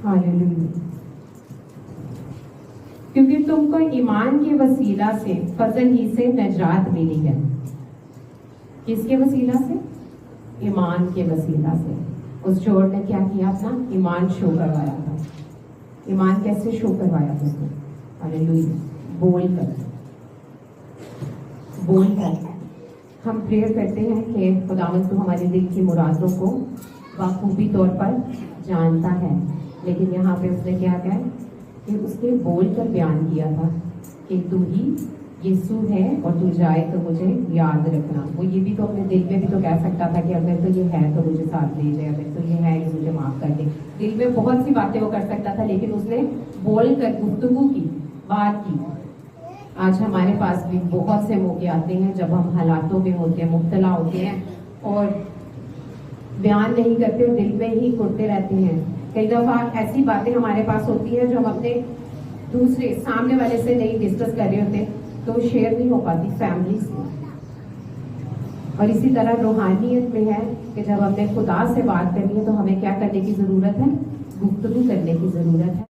Hallelujah. क्योंकि तुमको ईमान के वसीला से फजल ही से नजात मिली है। किसके वसीला से? ईमान के वसीला से। उस चोर ने क्या किया? अपना ईमान शो करवाया था। ईमान कैसे शो करवाया था उसने? हालेलुया। बोलकर हम प्रेयर करते हैं कि खुदावंद तू हमारे दिल की मुरादों को बाखूबी तौर पर जानता है, लेकिन यहाँ पे उसने क्या कहा कि उसने बोलकर बयान किया था कि तू ही यीशु है और तू जाए तो मुझे याद रखना। वो ये भी तो अपने दिल में भी तो कह सकता था कि अगर तो ये है तो मुझे साथ ले जाए, अगर तो ये है ये मुझे माफ कर दे। दिल में बहुत सी बातें वो कर सकता था, लेकिन उसने बोलकर गुफ्तगू की, बात की। आज हमारे पास भी बहुत से मौके आते हैं जब हम हालातों में होते हैं, मुब्तला होते हैं और बयान नहीं करते और दिल में ही घुटते रहते हैं। कई दफा ऐसी बातें हमारे पास होती हैं जो हम अपने दूसरे सामने वाले से नहीं डिस्कस कर रहे होते, तो शेयर नहीं हो पाती फैमिली से। और इसी तरह रूहानियत में है कि जब हमने खुदा से बात करनी है तो हमें क्या करने की जरूरत है? गुफ्तगू करने की जरूरत है।